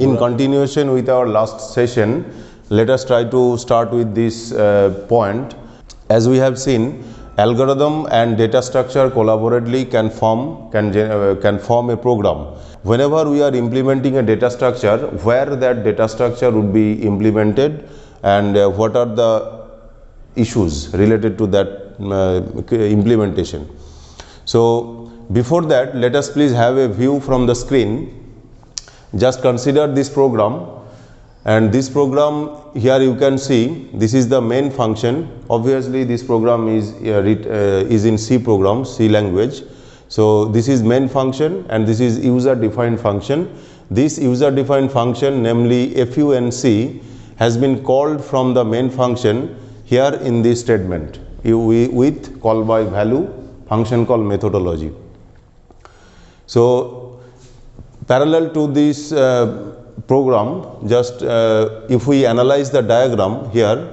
In continuation with our last session, let us try to start with this point. As we have seen, algorithm and data structure collaboratively can form a program. Whenever we are implementing a data structure, where that data structure would be implemented and what are the issues related to that implementation. So before that, let us please have a view from the screen. Just consider this program, and this program here you can see this is the main function. Obviously this program is in C program, C language. So this is main function and this is user defined function. This user defined function, namely func, has been called from the main function here in this statement with call by value function called methodology. So parallel to this program, just if we analyze the diagram here,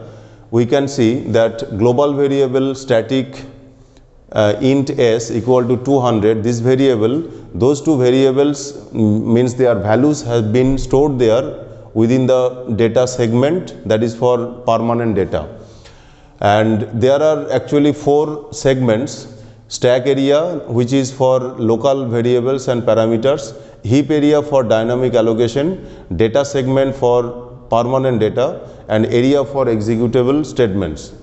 we can see that global variable static int s equal to 200, this variable, those two variables means their values have been stored there within the data segment, that is for permanent data. And there are actually 4 segments: stack area, which is for local variables and parameters; heap area for dynamic allocation; data segment for permanent data; and area for executable statements.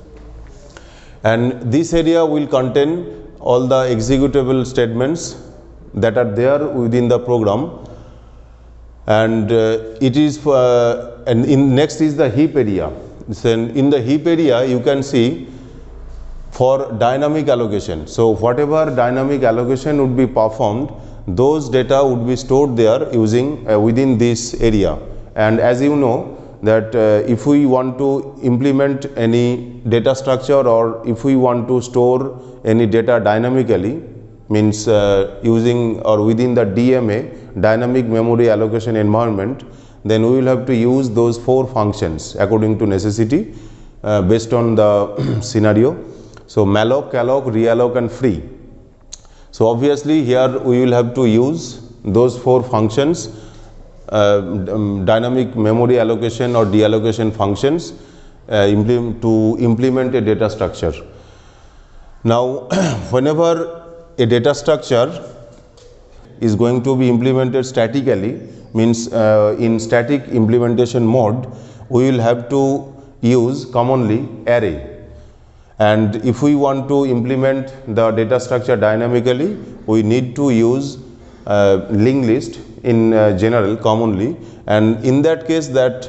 And this area will contain all the executable statements that are there within the program. And it is next is the heap area. Then in the heap area you can see for dynamic allocation. So whatever dynamic allocation would be performed, those data would be stored there using within this area. And as you know that if we want to implement any data structure, or if we want to store any data dynamically, means using or within the DMA, dynamic memory allocation environment, then we will have to use those 4 functions according to necessity based on the scenario. So malloc, calloc, realloc and free. So obviously here we will have to use those 4 functions, dynamic memory allocation or deallocation functions to implement a data structure. Now whenever a data structure is going to be implemented statically, means in static implementation mode, we will have to use commonly array. And if we want to implement the data structure dynamically, we need to use linked list in general commonly, and in that case that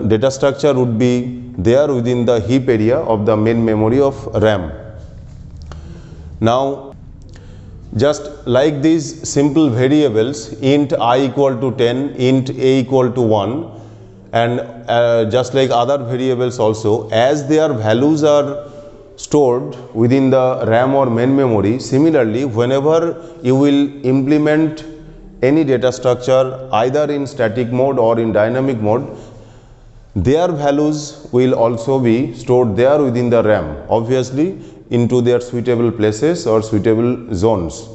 data structure would be there within the heap area of the main memory of RAM. Now just like these simple variables, int I equal to 10, int a equal to 1, and just like other variables also, as their values are stored within the RAM or main memory, similarly whenever you will implement any data structure either in static mode or in dynamic mode, their values will also be stored there within the RAM, obviously into their suitable places or suitable zones.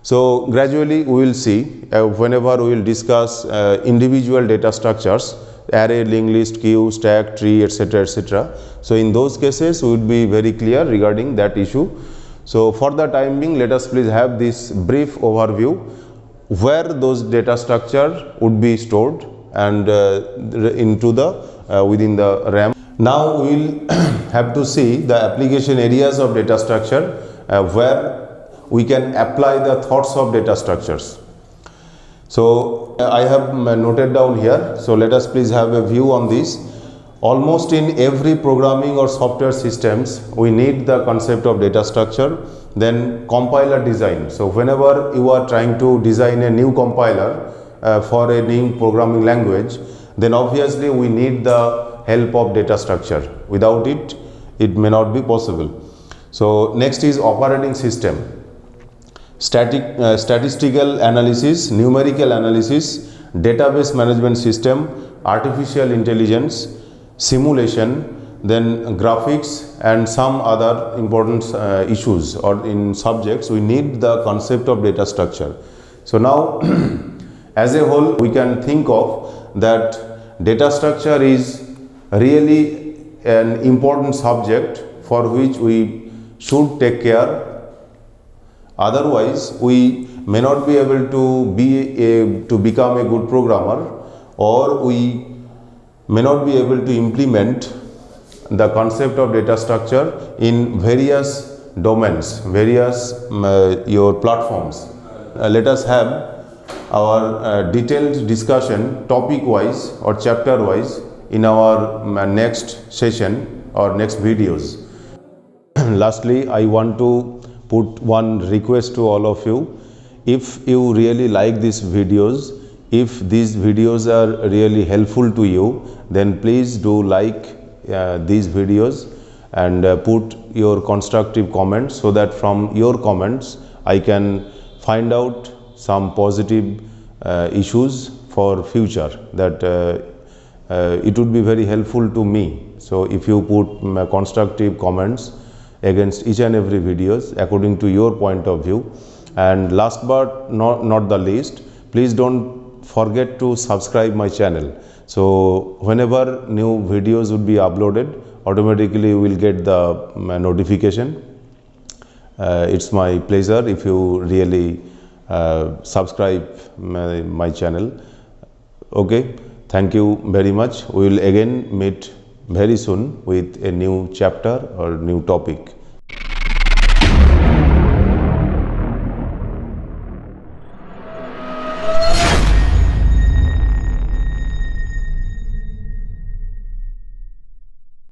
So gradually we will see whenever we will discuss individual data structures, array, linked list, queue, stack, tree, etc., etc. So in those cases we would be very clear regarding that issue. So for the time being, let us please have this brief overview where those data structure would be stored and into the within the RAM. Now we will have to see the application areas of data structure where we can apply the thoughts of data structures. So I have noted down here, so let us please have a view on this. Almost in every programming or software systems, we need the concept of data structure, then compiler design. So whenever you are trying to design a new compiler for a new programming language, then obviously we need the help of data structure. Without it, it may not be possible. So next is operating system. Statistical analysis, numerical analysis, database management system, artificial intelligence, simulation, then graphics and some other important issues or in subjects, we need the concept of data structure. So now as a whole, we can think of that data structure is really an important subject for which we should take care. Otherwise, we may not be able to become a good programmer, or we may not be able to implement the concept of data structure in various domains, various your platforms. Let us have our detailed discussion topic wise or chapter wise in our next session or next videos. Lastly, I want to put one request to all of you. If you really like these videos, if these videos are really helpful to you, then please do like these videos and put your constructive comments, so that from your comments I can find out some positive issues for future, that it would be very helpful to me. So if you put constructive comments against each and every videos according to your point of view. And last but not the least, please don't forget to subscribe my channel. So whenever new videos would be uploaded, automatically you will get the notification. It's my pleasure if you really subscribe my channel. Okay, thank you very much. We will again meet very soon with a new chapter or new topic.